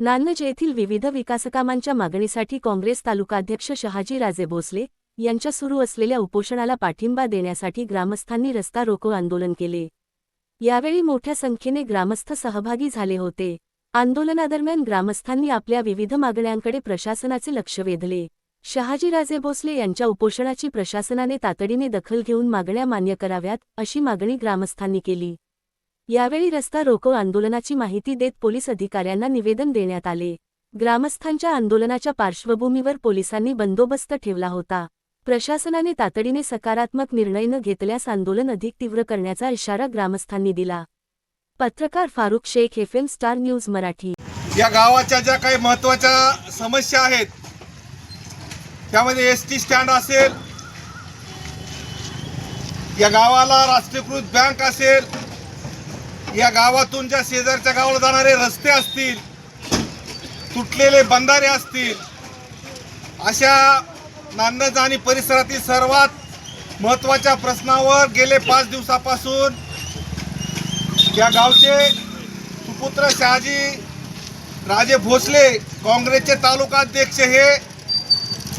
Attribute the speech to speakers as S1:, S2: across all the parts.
S1: नान्नज येथील विविध विकासकामांच्या मागणीसाठी काँग्रेस तालुकाध्यक्ष शहाजी राजे भोसले यांच्या सुरू असलेल्या उपोषणाला पाठिंबा देण्यासाठी ग्रामस्थांनी रस्ता रोको आंदोलन केले। यावेळी मोठ्या संख्येने ग्रामस्थ सहभागी झाले होते। आंदोलनादरम्यान ग्रामस्थांनी आपल्या विविध मागण्यांकडे प्रशासनाचे लक्ष वेधले। शहाजीराजे भोसले यांच्या उपोषणाची प्रशासनाने तातडीने दखल घेऊन मागण्या मान्य कराव्यात अशी मागणी ग्रामस्थांनी केली। यावेळी रस्ता रोको आंदोलनाची माहिती देत पोलीस अधिकाऱ्यांना निवेदन देण्यात आले। ग्रामस्थांच्या आंदोलनाच्या पार्श्वभूमीवर पोलिसांनी बंदोबस्त ठेवला होता। प्रशासनाने तातडीने सकारात्मक निर्णय न घेतल्यास आंदोलन अधिक तीव्र करण्याचा इशारा ग्रामस्थांनी दिला। पत्रकार Farukh Shaikh, FM Star News Marathi.
S2: या गावाच्या ज्या काही महत्त्वाच्या समस्या आहेत त्यामध्ये ST स्टँड असेल, या गावाला राष्ट्रीयकृत बँक असेल, या गावातून ज्या शेजारच्या गावाला जाणारे रस्ते असतील, तुटलेले बंधारे असतील, अशा नान्नज आणि परिसरातील सर्वात महत्त्वाच्या प्रश्नावर गेले 5 दिवसापासून या गावचे सुपुत्र शहाजी राजे भोसले काँग्रेसचे तालुकाध्यक्ष हे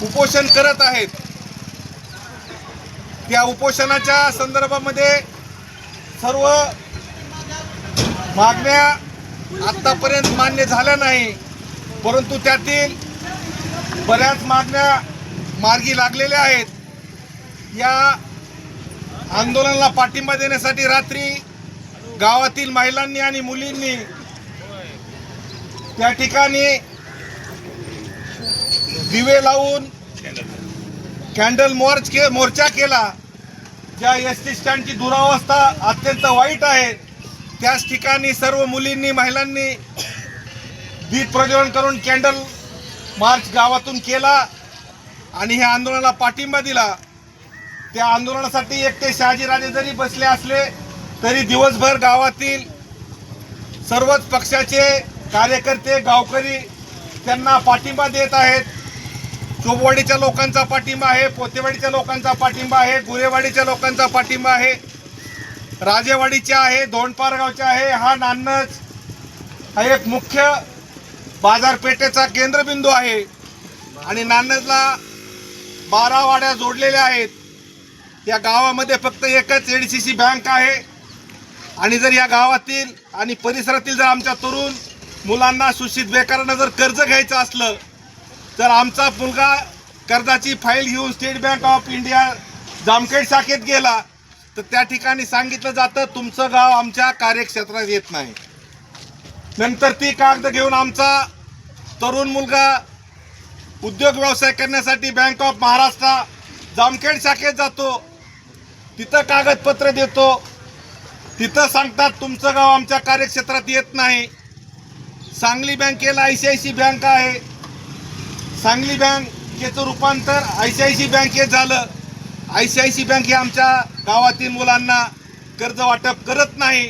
S2: उपोषण करत आहेत। त्या उपोषणाच्या संदर्भामध्ये सर्व मागण्या आतापर्यंत मान्य झाल्या नाही, परंतु त्यातील बऱ्याच मागण्या मार्गी लागलेल्या आहेत। या आंदोलनाला पाठिंबा देण्यासाठी रात्री गावातील महिलांनी आणि मुलींनी त्या ठिकाणी दिवे लावून कॅन्डल मोर्चा केला। ज्या ST स्टँडची दुरावस्था अत्यंत वाईट आहे त्याच ठिकाणी सर्व मुलींनी महिलांनी दीप प्रज्वलन करून कॅन्डल मार्च गावातून केला आणि ह्या आंदोलनाला पाठिंबा दिला। त्या आंदोलनासाठी एकटे शहाजीराजे जरी बसले असले तरी दिवसभर गावातील सर्वच पक्षाचे कार्यकर्ते गावकरी त्यांना पाठिंबा देत आहेत। चोपवाडीच्या लोकांचा पाठिंबा आहे, पोतेवाडीच्या लोकांचा पाठिंबा आहे, गुरेवाडीच्या लोकांचा पाठिंबा आहे, राजेवाडीच्या आहे, धोंडपारगावच्या आहे। हा नान्नज हा एक मुख्य बाजारपेठेचा केंद्रबिंदू आहे आणि नान्नजला 12 वाड्या जोडलेल्या आहेत। या गावामध्ये फक्त एकच LDCC बँक आहे आणि जर या गावातील आणि परिसरातील जर आमच्या तरुण मुलांना, सुशिक्षित बेकारांना जर कर्ज घ्यायचं असलं तर आमचा मुलगा कर्जाची फाईल घेऊन state bank of India Jamkhed शाखेत गेला तर त्या ठिकाणी सांगितलं जातं तुमचं गाव आमच्या कार्यक्षेत्रात येत नाही। नंतर ती कागद घेऊन आमचा तरुण मुलगा उद्योग व्यवसाय करण्यासाठी बँक ऑफ महाराष्ट्र जामखेड शाखेत जातो, तिथं कागदपत्र देतो, तिथं सांगतात तुमचं गाव आमच्या कार्यक्षेत्रात येत नाही। सांगली बँकेला ICICI बँक आहे, सांगली बँकेचं रूपांतर ICICI बँकेत झालं। ICICI बँक हे आमच्या गावातील मुलांना कर्ज वाटप करत नाही।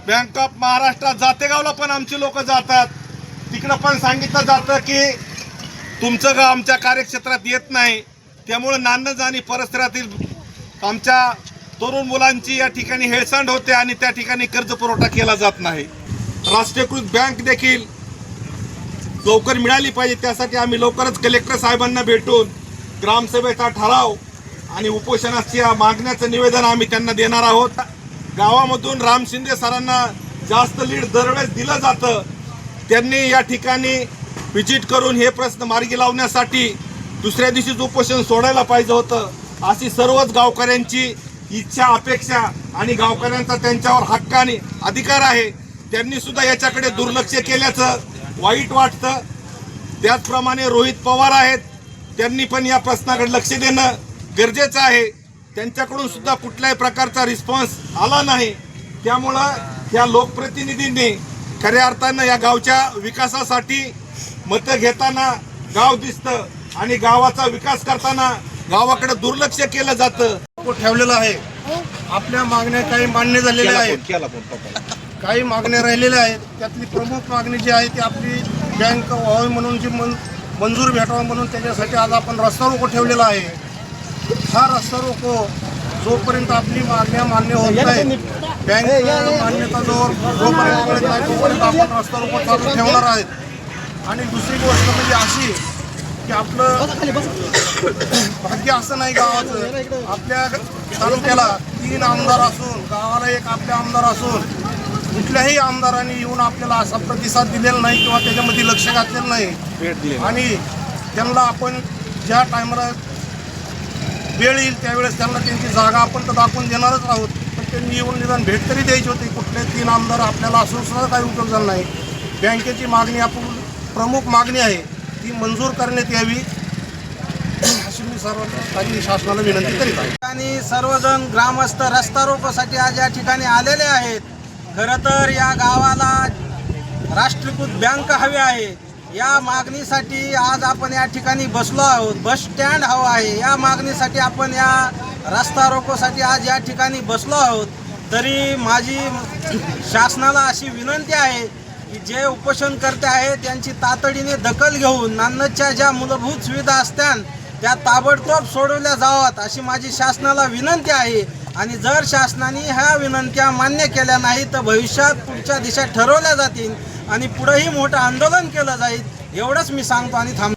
S2: बँक ऑफ महाराष्ट्रात जातेगावला पण आमची लोक जातात, तिकडं पण सांगितलं जातं की तुमचं गाव आमच्या कार्यक्षेत्रात येत नाही। त्यामुळे नान्नज आणि परिसरातील आमच्या तरुण मुलांची या ठिकाणी हेळसांड होते आणि त्या ठिकाणी कर्ज पुरवठा केला जात नाही। राष्ट्रीयकृत बँक देखील लवकर मिळाली पाहिजे, त्यासाठी आम्ही लवकरच कलेक्टर साहेबांना भेटून ग्रामसभेचा ठराव आणि उपोषणाच्या मागण्याचं निवेदन आम्ही त्यांना देणार आहोत। गावामधून राम शिंदे सरांना जास्त लीड दरवेळेस दिलं जातं, त्यांनी या ठिकाणी व्हिजिट करून हे प्रश्न मार्गी लावण्यासाठी दुसऱ्या दिवशीच उपोषण सोडायला पाहिजे होतं, अशी सर्वच गावकऱ्यांची इच्छा, अपेक्षा आणि गावकऱ्यांचा त्यांच्यावर हक्क आणि अधिकार आहे। त्यांनी सुद्धा याच्याकडे दुर्लक्ष केल्याचं वाईट वाटतं। त्याचप्रमाणे रोहित पवार आहेत, त्यांनी पण या प्रश्नाकडे लक्ष देणं गरजेचं आहे। त्यांच्याकडून सुद्धा कुठल्याही प्रकारचा रिस्पॉन्स आला नाही। त्यामुळं या लोकप्रतिनिधींनी खऱ्या अर्थानं या गावच्या विकासासाठी मतं घेताना गाव दिसतं आणि गावाचा विकास करताना गावाकडे दुर्लक्ष केलं जातं।
S3: ठेवलेलं आहे। आपल्या मागण्या काही मान्य झालेल्या आहेत, काही मागण्या राहिलेल्या आहेत। त्यातली प्रमुख मागणी जी आहे ती आपली बँक व्हावी म्हणून जी मंजूर भेटावं म्हणून त्याच्यासाठी आज आपण रस्ता रोको ठेवलेला आहे। हा रस्ता रोको जोपर्यंत आपली मागण्या मान्य होत नाही बँक मान्यता जोपर्यंत मिळत नाही तोपर्यंत आपण रस्ता रोको चालू ठेवणार आहेत. आणि दुसरी गोष्ट म्हणजे अशी की आपलं भाग्य असं नाही गावाचं, आपल्या तालुक्याला 3 आमदार असून, गावाला 1 आपले आमदार असून कुठल्याही आमदारांनी येऊन आपल्याला असा प्रतिसाद दिलेला नाही किंवा त्याच्यामध्ये लक्ष घातलेलं नाही. आणि त्यांना आपण ज्या टायमाला वेळ येईल त्यावेळेस त्यांना त्यांची जागा आपण तर दाखवून देणारच आहोत, पण त्यांनी येऊन निदान भेट तरी द्यायची होती. कुठले 3 आमदार आपल्याला असून सुद्धा काही उपयोग झाला नाही. बँकेची मागणी आपण प्रमुख मागणी आहे ती मंजूर करण्यात यावी अशी मी सर्व शासनाला विनंती करीत आहे.
S4: आणि सर्वजण ग्रामस्थ रस्ता रोकोसाठी आज या ठिकाणी आलेले आहेत. खरं तर या गावाला राष्ट्रीयकृत बँक हवी आहे. या मागणीसाठी आज आपण या ठिकाणी बसलो आहोत. बस स्टँड हवं आहे, या मागणीसाठी आपण या रस्ता रोकोसाठी आज या ठिकाणी बसलो आहोत. तरी माझी शासनाला अशी विनंती आहे की जे उपोषणकर्ते आहेत त्यांची तातडीने दखल घेऊन नान्नजच्या ज्या मूलभूत सुविधा असतात त्या ताबडतोब सोडवल्या जाव्यात अशी माझी शासनाला विनंती आहे. आणि जर शासनाने ह्या विनंत्या मान्य केल्या नाही तर भविष्यात पुढच्या दिशा ठरवल्या जातील आणि पुढेही मोठं आंदोलन केलं जाईल. एवढंच मी सांगतो आणि थांबतो.